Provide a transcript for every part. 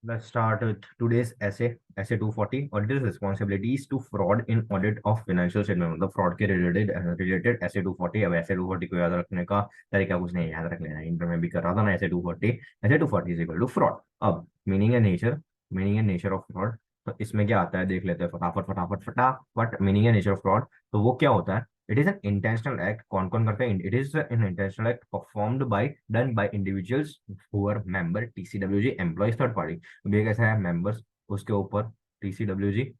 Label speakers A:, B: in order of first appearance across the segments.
A: Let's start with today's essay 240 auditor's responsibilities to fraud in audit of financial statement। मतलब fraud के related essay 240। अब essay 240 को याद रखने का तरीका कुछ नहीं, याद रख लेना, इंटर में भी कर रहा था ना। essay 240 is equal to fraud. अब meaning and nature of fraud. तो इसमें क्या आता है देख लेते हैं फटाफट फटाफट फटाफट। Meaning and nature of fraud, तो वो क्या होता है? It is an intentional act. कौन कौन करते हैं? It is an intentional act performed by done by individuals who are member TCWG employees third party. अब ये कैसा है? मेंबर्स, उसके ऊपर टीसीडब्ल्यूजी,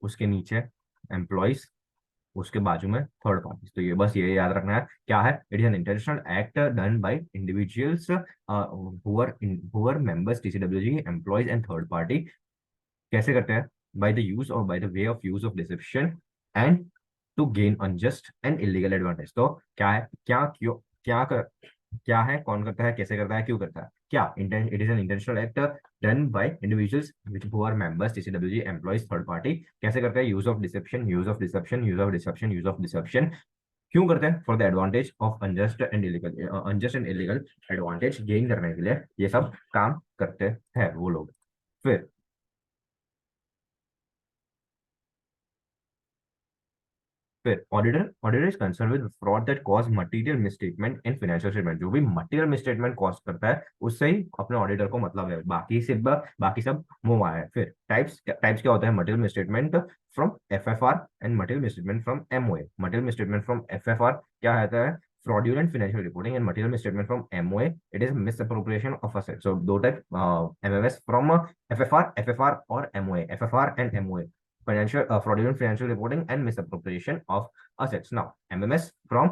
A: उसके नीचे एम्प्लॉयज, उसके बाजू में थर्ड पार्टी। तो ये बस ये याद रखना है क्या है। It is an international act done by individuals who are members TCWG employees and third party. कैसे करते हैं? बाय द यूज और by the way of use of deception and to gain unjust and illegal advantage. तो क्या है, क्या क्यों, क्या है, कौन करता है, कैसे करता है, क्यों करता है? क्या it is an intentional act done by individuals which who are members TCWG employees third party. कैसे करता है? Use of deception, use of deception, use of deception, use of deception. क्यों करते हैं? For the advantage of unjust and illegal advantage gain करने के लिए ये सब काम करते हैं वो लोग। फिर फिर auditor is concern with fraud that cause material misstatement in financial statement. जो भी मटेरियल मिसस्टेटमेंट कॉज करता है उससे ही अपने ऑडिटर को मतलब है, बाकी सब मुंह आया है। फिर टाइप्स क्या होता है? Material misstatement from FFR and material misstatement from MOA. Material misstatement from FFR क्या होता है? fraudulent financial reporting and material misstatement from MOA, it is misappropriation of assets. So दो टाइप MMS from FFR और MOA, FFR and MOA, financial fraudulent financial reporting and misappropriation of assets. Now MMS from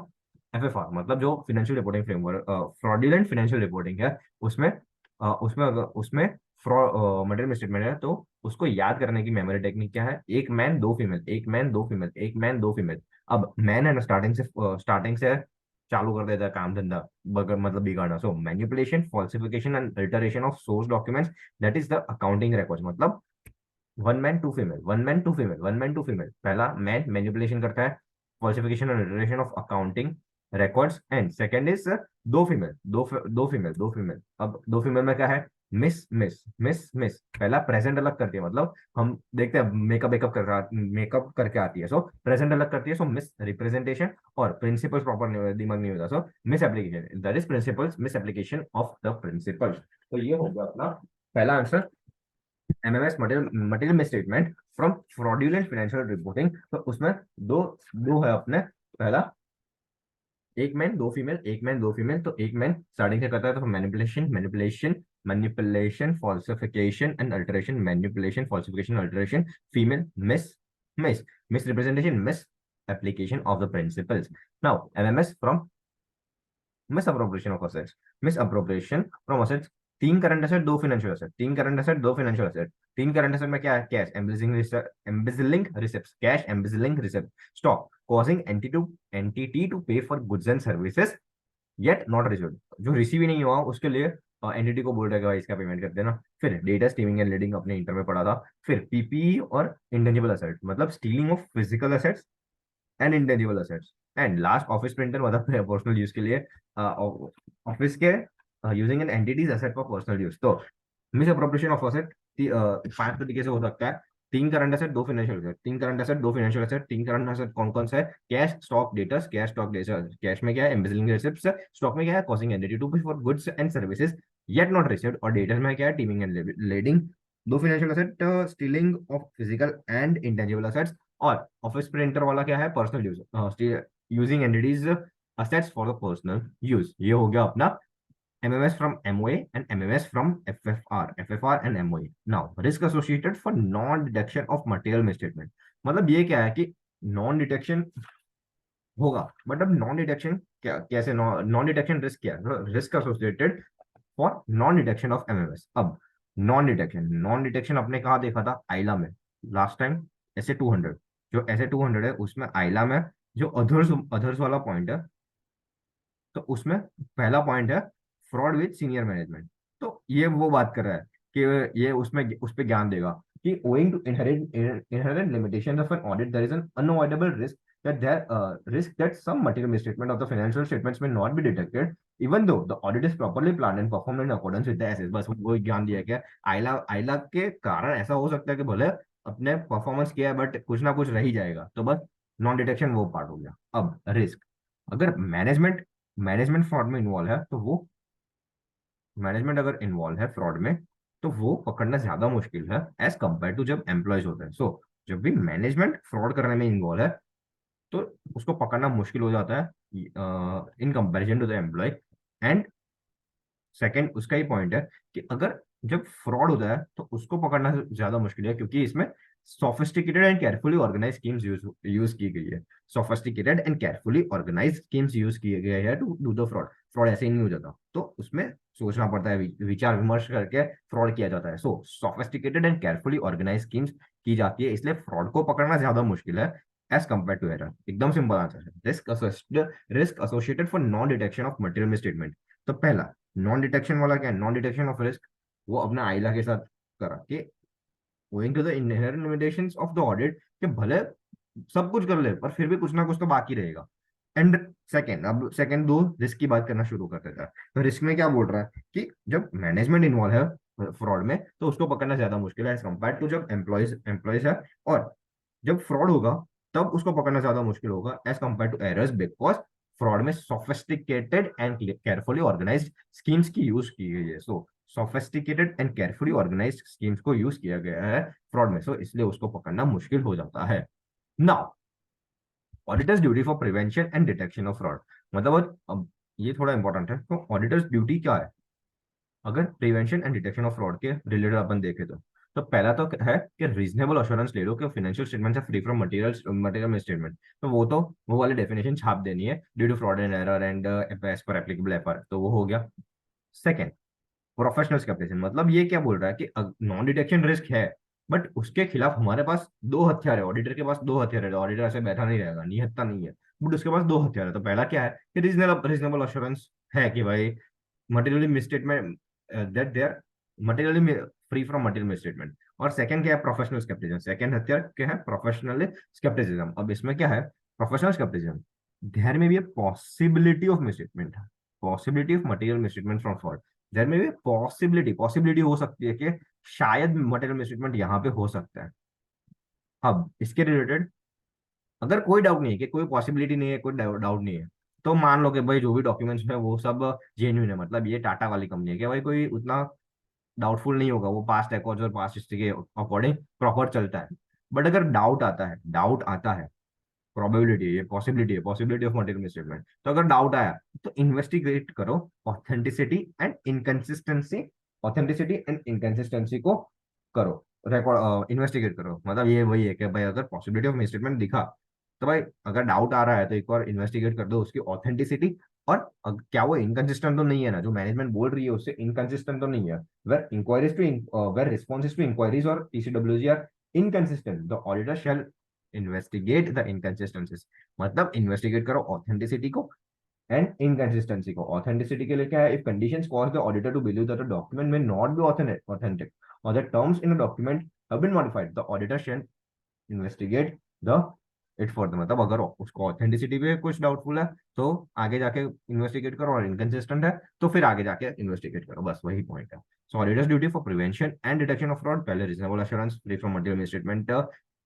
A: FFR मतलब जो financial reporting framework fraudulent financial reporting है, उसमें उसमें material misstatement है, तो उसको याद करने की मेमोरी टेक्निक क्या है? एक मैन दो फीमेल, एक मैन दो फीमेल, एक मैन दो फीमेल। अब मैन है ना, स्टार्टिंग से चालू कर देता है काम धंधा, मतलब बिगाड़ना। So manipulation, falsification and alteration of source documents, that is the accounting records. मतलब one man two female, one man two female, one man two female. पहला मैन मैनिपुलेशन करता है, falsification and alteration of accounting records. And second is दो female, दो female. अब दो female में क्या है? Miss miss miss miss. पहला प्रेजेंट अलग करती है, मतलब हम देखते हैं मेकअप करके आती है, सो प्रेजेंट अलग करती है, सो मिस रिप्रेजेंटेशन। और प्रिंसिपल्स प्रॉपर दिमाग नहीं होता, so misapplication, that is principles misapplication of the principles. तो ये हो गया अपना पहला answer, MMS material misstatement from fraudulent financial reporting. तो उसमें दो दो है अपने। पहला एक मैन दो फीमेल, एक मैन दो फीमेल। तो एक मैन स्टार्टिंग से करता है तो manipulation falsification and alteration, manipulation falsification alteration. Female miss miss misrepresentation, misapplication of the principles. Now MMS from misappropriation of assets, misappropriation from assets. तीन current asset दो financial asset, तीन current asset दो financial asset. तीन current asset में क्या है? Cash embezzling receipt, cash embezzling receipt. Stock causing entity to pay for goods and services yet not received, जो receive ही नहीं हुआ उसके लिए एंटिटी को बोल रहा है कि भाई इसका पेमेंट कर देना। फिर डेटा स्टीमिंग एंड लीडिंग, अपने इंटर में पढ़ा था। फिर पीपीई और इंटेंजिबल एसेट, मतलब stealing of physical assets and intangible assets. And last office printer, मतलब पर्सनल यूज के लिए, ऑफिस के using an entities asset for personal use. तो मिस अप्रोप्रिएशन ऑफ एसेट पांच तरीके से हो सकता है। तीन करंट एसेट दो फाइनेंशियल एसेट, तीन करंट एसेट दो फाइनेंशियल एसेट। तीन करंट एसेट कौन कौन से है? Cash stock debtors, cash stock debtors. Cash में क्या है? Embezzling receipts. स्टॉक में क्या है? Causing entity to pay for goods and services yet not received. और डेटर्स में क्या है? Teeming and lading. दो financial asset, stealing of physical and intangible assets. और ऑफिस प्रिंटर वाला क्या है? Personal use, using entity's assets for the personal use। ये हो गया अपना MMS from MOA and MMS from FFR and MOA। Now risk associated for non detection of material misstatement, मतलब ये क्या है कि नॉन डिटेक्शन होगा, बट अब नॉन डिटेक्शन क्या, कैसे नॉन डिटेक्शन रिस्क क्या है? Risk associated for non detection of MMS. अब नॉन डिटेक्शन अपने कहाँ देखा था? आइला में लास्ट टाइम, ऐसे 200। जो ऐसे 200 है उसमें आइला में जो अदर्स अदर्स वाला पॉइंट है, तो उसमें पहला पॉइंट है फ्रॉड विद सीनियर मैनेजमेंट। तो ये वो बात कर रहा है कि ये उसमें उस पर ज्ञान देगा कि owing to inherent limitations of an audit, there is an unavoidable risk that some material misstatement of the financial statements may not be detected even though the audit is properly plan and perform in accordance with the SAs, बस वो ज्ञान दिया गया। आइला आइला के कारण ऐसा हो सकता है कि भले अपने परफॉर्मेंस किया है बट कुछ ना कुछ रह ही जाएगा, तो बस नॉन डिटेक्शन वो पार्ट हो गया। अब रिस्क, अगर मैनेजमेंट मैनेजमेंट फ्रॉड में इन्वॉल्व है तो वो मैनेजमेंट अगर इन्वॉल्व है फ्रॉड में तो वो पकड़ना ज्यादा मुश्किल है एज कंपेयर टू जब एम्प्लॉयज होते हैं। सो जब भी मैनेजमेंट फ्रॉड करने में इन्वॉल्व है तो उसको पकड़ना मुश्किल हो जाता है in comparison to the employee. And second उसका ही पॉइंट है कि अगर जब फ्रॉड होता है तो उसको पकड़ना ज्यादा मुश्किल है, क्योंकि इसमें sophisticated and carefully organise schemes use की गई है। Sophisticated and carefully organise schemes use किए गए हैं to do the fraud. Fraud ऐसे ही नहीं हो जाता, तो उसमें सोचना पड़ता है, विचार विमर्श करके फ्रॉड किया जाता है। So sophisticated and carefully organise schemes की जाती है, इसलिए फ्रॉड को पकड़ना ज्यादा मुश्किल है एज कंपेयर टू एरर। एकदम सिंपल आंसर है। Risk associated for non detection of material misstatement. तो पहला नॉन डिटेक्शन वाला क्या है, नॉन डिटेक्शन ऑफ रिस्क, वो अपने आइला के साथ करा कि going to the inherent limitations of the audit, कि भले सब कुछ कर ले पर फिर भी कुछ ना कुछ तो बाकी रहेगा। एंड सेकंड, अब सेकंड दो रिस्क की बात करना शुरू कर देता है। तो रिस्क में क्या बोल रहा है कि जब मैनेजमेंट इन्वॉल्व है फ्रॉड में तो उसको पकड़ना ज्यादा मुश्किल है एज कम्पेयर टू जब एम्प्लॉयज है। और जब फ्रॉड होगा तब उसको पकड़ना ज्यादा मुश्किल होगा as compare to errors, because fraud में sophisticated and carefully organised schemes की यूज की गई है। So sophisticated and carefully organised schemes को यूज किया गया है फ्रॉड में, सो इसलिए उसको पकड़ना मुश्किल हो जाता है। Now auditors duty for prevention and detection of fraud, मतलब अब ये थोड़ा इंपॉर्टेंट है। तो ऑडिटर्स ड्यूटी क्या है अगर prevention and detection of fraud के रिलेटेड अपन देखें तो पहला तो है कि रीजनेबल अश्योरेंस ले लो कि financial statements are free from material misstatement. तो वो तो वो वाली डेफिनेशन छाप देनी है, due to fraud and error and as per applicable FR, तो वो हो गया। सेकंड, प्रोफेशनल स्केप्टिसिज्म, मतलब ये क्या बोल रहा है कि नॉन डिटेक्शन रिस्क है बट उसके खिलाफ हमारे पास दो हथियार है। ऑडिटर के पास दो हथियार है, ऑडिटर ऐसे बैठा नहीं रहेगा, निहत्ता नहीं है, बट उसके पास दो हथियार है। तो पहला क्या है कि रीजनेबल अश्योरेंस है कि भाई materially misstatement, that they are materially free from material misstatement. और सेकंड क्या है, प्रोफेशनल स्केप्टिसिज्म। सेकंड हथियार क्या है, प्रोफेशनल स्केप्टिसिज्म। अब इसमें क्या है, प्रोफेशनल स्केप्टिसिज्म, देयर में भी possibility of misstatement, possibility of material misstatement from fraud. There में भी पॉसिबिलिटी हो सकती है कि शायद मटेरियल मिसस्टेटमेंट यहाँ पे हो सकता है। अब इसके रिलेटेड अगर कोई डाउट नहीं है कि कोई पॉसिबिलिटी नहीं है, कोई डाउट नहीं है, तो मान लो कि भाई जो भी डॉक्यूमेंट्स है वो सब जेन्यून है, मतलब ये टाटा वाली कंपनी है कि भाई कोई उतना डाउटफुल नहीं होगा, वो पास्ट रिकॉर्ड्स और पास्ट हिस्ट्री के अकॉर्डिंग प्रॉपर चलता है। बट अगर डाउट आता है, प्रोबेबिलिटी है, ये पॉसिबिलिटी ऑफ मटेरियल मिसस्टेटमेंट, तो अगर डाउट आया तो इन्वेस्टिगेट करो ऑथेंटिसिटी एंड इनकंसिस्टेंसी को करो, रिकॉर्ड इन्वेस्टिगेट करो। मतलब ये वही है कि भाई अगर पॉसिबिलिटी ऑफ मिसस्टेटमेंट दिखा तो भाई अगर डाउट आ रहा है तो एक बार इन्वेस्टिगेट कर दो उसकी ऑथेंटिसिटी, और क्या वो इनकंसिस्टेंट तो नहीं है ना, जो मैनेजमेंट बोल रही है उससे इनकंसिस्टेंट तो नहीं है। वेर रिस्पॉन्सेज टू इंक्वायरीज और TCWG are inconsistent, the auditor shall investigate the inconsistencies. मतलब इन्वेस्टिगेट करो ऑथेंटिसिटी को एंड इनकंसिस्टेंसी को। ऑथेंटिसिटी के लिए क्या है, if conditions cause the auditor to believe that the document may not be authentic और the terms in the document have been modified, the auditor shall investigate the it for. मतलब अगर उसको authenticity पे कुछ डाउटफुल है तो आगे जाके इन्वेस्टिगेट करो, और इनकंसिस्टेंट है तो फिर आगे जाके इन्वेस्टिगेट करो, बस वही पॉइंट है। So auditor's duty for prevention and detection of fraud, पहले reasonable assurance free from material misstatement,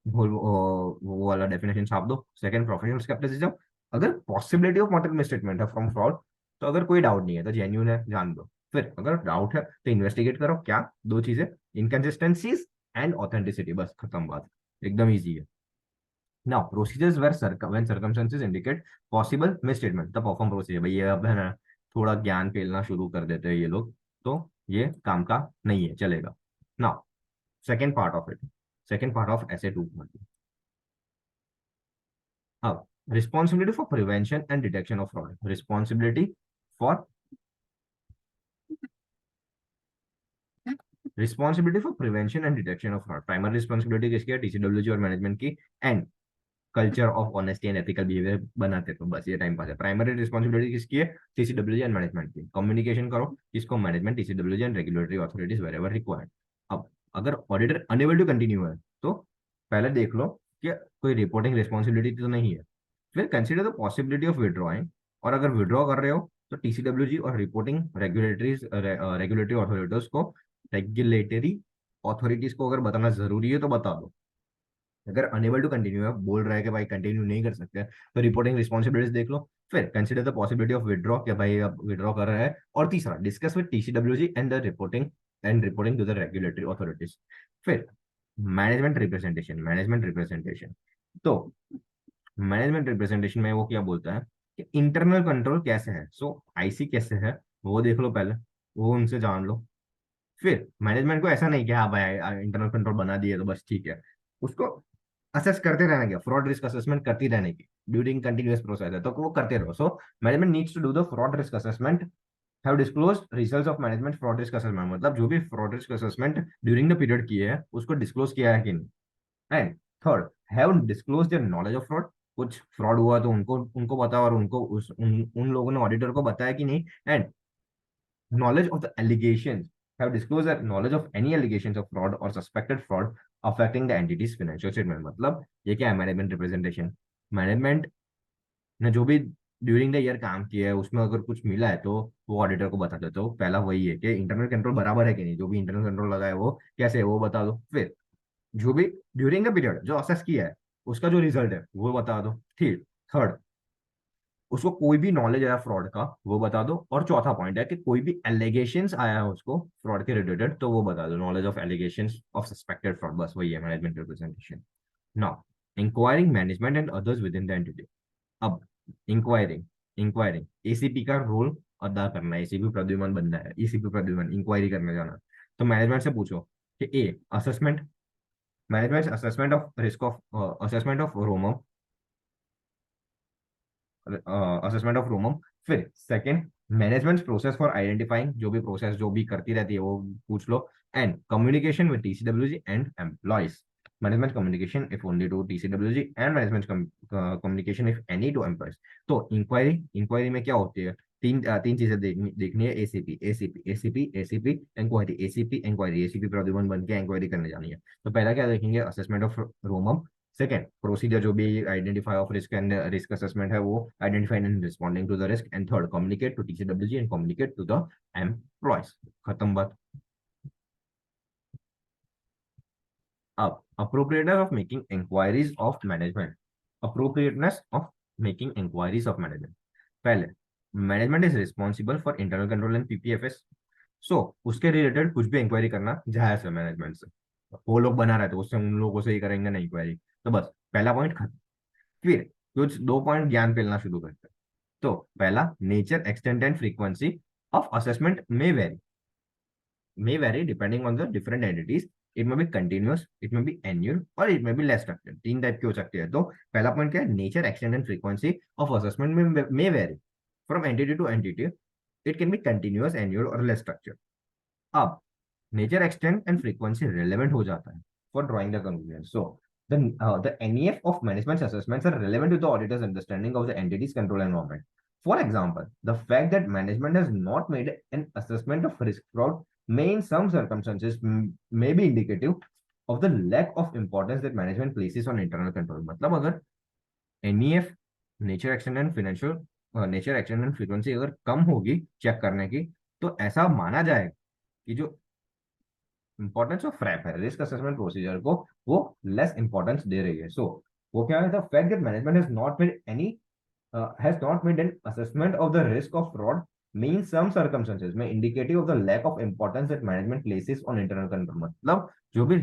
A: वो वाला डेफिनेशन छाप दो। सेकंड, प्रोफेशनल स्केप्टिसिज्म, अगर पॉसिबिलिटी ऑफ मटेरियल मिसस्टेटमेंट है फ्रॉम फ्रॉड तो अगर कोई डाउट नहीं है तो जेन्यून है, जान दो। फिर अगर डाउट है तो इन्वेस्टिगेट करो, क्या दो चीजें, इनकंसिस्टेंसीज एंड ऑथेंटिसिटी, बस खत्म बात, एकदम ईजी है। Now procedures were when circumstances indicate possible misstatement, the perform procedure. भाई ये अब है ना थोड़ा ज्ञान फैलना शुरू कर देते हैं ये लोग, तो ये काम का नहीं है, चलेगा। Now second part of it, second part of ऐसे टू। अब responsibility for prevention and detection of fraud, for responsibility for prevention and detection of fraud, primary responsibility किसकी है, टीसीडब्ल्यूजी और मैनेजमेंट की। And culture of honesty and ethical behaviour बनाते, तो बस ये टाइम पास है। प्राइमरी रिस्पॉन्सिबिलिटी किसकी है, टीसीडब्ल्यूजी एंड मैनेजमेंट की। कम्युनिकेशन करो किसको, management, TCWG and regulatory authorities wherever required. अब अगर ऑडिटर अनेबल टू कंटिन्यू है तो पहले देख लो कि कोई रिपोर्टिंग रिस्पॉन्सिबिलिटी तो नहीं है। फिर consider the possibility of withdrawing, और अगर विड्रॉ कर रहे हो तो टीसीडब्ल्यूजी और रिपोर्टिंग रेगुलेटरी अथॉरिटीज को रेगुलेटरी अथॉरिटीज को अगर बताना जरूरी है तो बता दो। अगर अनेबल टू कंटिन्यू है, बोल रहा है कि भाई कंटिन्यू नहीं कर सकते, तो रिपोर्टिंग रिस्पॉन्सिबिलिटीज देख लो। फिर consider the possibility of withdraw, क्या भाई अब विड्रॉ कर रहा है। और तीसरा, discuss with TCWG and reporting to the regulatory authorities. फिर मैनेजमेंट रिप्रेजेंटेशन। तो मैनेजमेंट रिप्रेजेंटेशन में वो क्या बोलता है कि इंटरनल कंट्रोल कैसे है, सो आईसी कैसे है वो देख लो पहले, वो उनसे जान लो। फिर मैनेजमेंट को ऐसा नहीं कि हाँ भाई इंटरनल कंट्रोल बना दिए तो बस ठीक है, उसको असेस करते रहना, क्या फ्रॉड रिस्क असेसमेंट करती रहने की ड्यूरिंग कंटिन्यूअस प्रोसेस है तो वो करते रहो। So management needs to do the fraud risk assessment, have disclosed results of management fraud risk assessment, मतलब जो भी fraud risk assessment during the period किए हैं उसको डिस्क्लोज किया है कि नहीं। And third, have disclose their knowledge of fraud, कुछ फ्रॉड हुआ तो उनको उनको बताओ और उनको उन लोगों ने ऑडिटर को बताया कि नहीं। And knowledge of the allegations, have disclosed that knowledge of any allegations of fraud or suspected fraud affecting the entity's financial statement। मतलब ये क्या है, मैनेजमेंट रिप्रेजेंटेशन। मैनेजमेंट ने जो भी ड्यूरिंग द ईयर काम किया है उसमें अगर कुछ मिला है तो वो ऑडिटर को बता दो। तो पहला वही है कि इंटरनल कंट्रोल बराबर है कि नहीं, जो भी इंटरनल कंट्रोल लगा है वो कैसे है वो बता दो। फिर जो भी ड्यूरिंग द पीरियड जो असेस किया है उसका जो रिजल्ट है वो बता दो। ठीक, थर्ड, उसको कोई भी नॉलेज आया फ्रॉड का वो बता दो। और चौथा पॉइंट है कि कोई भी एलिगेशंस आया है उसको फ्रॉड के रिलेटेड तो वो बता दो, knowledge of allegations of suspected fraud, बस वही है management representation. Now enquiring management and others with in the entity. अब इंक्वायरिंग इंक्वायरिंग एसीपी का रोल अदा करना है, एसीपी प्रद्युमन बनना है, एसीपी प्रद्युमन इंक्वायरी करने जाना। तो मैनेजमेंट से पूछो कि a assessment, management assessment of risk of assessment of ROMM, assessment of ROMM. फिर second, management process for identifying, जो भी प्रोसेस जो भी करती रहती है वो पूछ लो। And communication with TCWG and employees, management communication if only to TCWG and management communication if any to employees. तो इंक्वायरी में क्या होती है, तीन चीजें देखनी है, ACP ACP ACP ACP inquiry, ACP inquiry, ACP Pradyuman बन के इंक्वायरी करने जानी है। तो पहला क्या देखेंगे, assessment of ROMM. Second, procedure जो भी identify of risk and risk assessment है वो identifying and responding to the risk. And third, communicate to TCWG and communicate to the employees. खत्म बात। अब appropriateness of making inquiries of management, appropriateness of making inquiries of management. पहले, management is responsible for internal control and PPFS. So उसके related कुछ भी inquiry करना जायज है मैनेजमेंट से, वो लोग बना रहे तो उससे उन लोगों से ही करेंगे ना इंक्वायरी। तो बस पहला पॉइंट खत्म। फिर कुछ दो पॉइंट ज्ञान फैलना शुरू करते हैं। तो पहला, nature extent and frequency of assessment may vary depending on the different entities. It may be continuous, it may be annual, or it may be less structured। तीन टाइप की हो सकती है। तो पहला पॉइंट क्या है, nature extent and frequency of assessment में vary from entity to entity. It can be continuous, annual और लेस स्ट्रक्चर। अब nature extent and frequency relevant हो जाता है for drawing the conclusion. So the NEF of management assessments are relevant to the auditor's understanding of the entity's control environment. For example, the fact that management has not made an assessment of risk fraud may in some circumstances may be indicative of the lack of importance that management places on internal control। मतलब अगर NEF, nature extent and financial nature extent and frequency अगर कम होगी check करने की, तो ऐसा माना जाएगा कि जो इंपॉर्टेंस ऑफ रैप है रिस्क असेसमेंट प्रोसीजर को, वो लेस इंपॉर्टेंस दे रही है। सो वो क्या है, the fact that management has not made an assessment of the risk of fraud means some circumstances में indicative of the lack of importance that management places on internal control। मतलब जो भी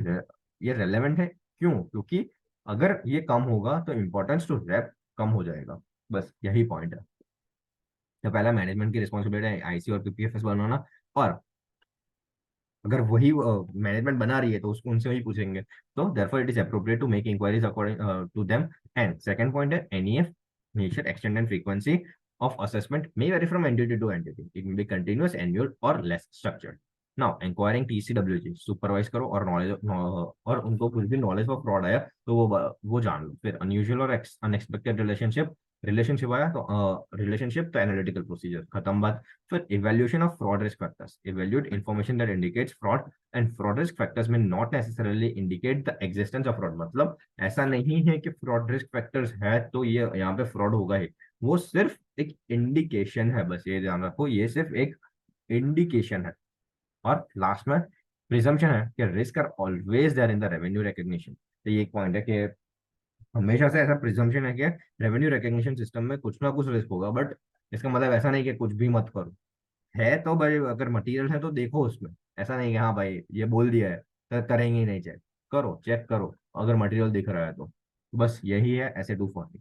A: ये रेलेवेंट है, क्यों, क्योंकि अगर ये कम होगा तो इंपॉर्टेंस टू रैप कम हो जाएगा। बस यही पॉइंट है। तो पहला, मैनेजमेंट की रिस्पॉन्सिबिलिटी है आईसी और पीपीएफएस बनाना, और अगर वही मैनेजमेंट बना रही है तो उसको उनसे ही पूछेंगे। तो therefore it is appropriate to make inquiries according to them. And second point है, NEF, nature extent and frequency of assessment may vary from entity to entity। It may be continuous, annual or less structured। Now, inquiring TCWG, supervise करो और knowledge और उनको कुछ भी knowledge of fraud आया तो वो जान लो। फिर अनयूजुअल और अनएक्सपेक्टेड रिलेशनशिप आया तो रिलेशनशिप तो एनालिटिकल प्रोसीजर, खत्म बात। फिर evaluation of fraud risk factors, evaluate information that indicates fraud and fraud risk factors may not necessarily indicate the existence of fraud. मतलब ऐसा नहीं है कि फ्रॉड रिस्क फैक्टर्स है तो ये यहाँ पे फ्रॉड होगा ही। वो सिर्फ एक इंडिकेशन है, बस ये ध्यान रखो, ये सिर्फ एक इंडिकेशन है। और लास्ट में प्रिजम्पशन है कि risk are always there in the revenue recognition. तो ये एक पॉइंट है कि हमेशा से ऐसा प्रिजम्पशन है कि रेवेन्यू रिकग्निशन सिस्टम में कुछ ना कुछ रिस्क होगा, बट इसका मतलब ऐसा नहीं कि कुछ भी मत करो। है तो भाई, अगर मटेरियल है तो देखो उसमें, ऐसा नहीं कि हाँ भाई ये बोल दिया है तो करेंगे ही नहीं, चेक करो, चेक करो, अगर मटेरियल दिख रहा है तो। बस यही है ऐसे 240।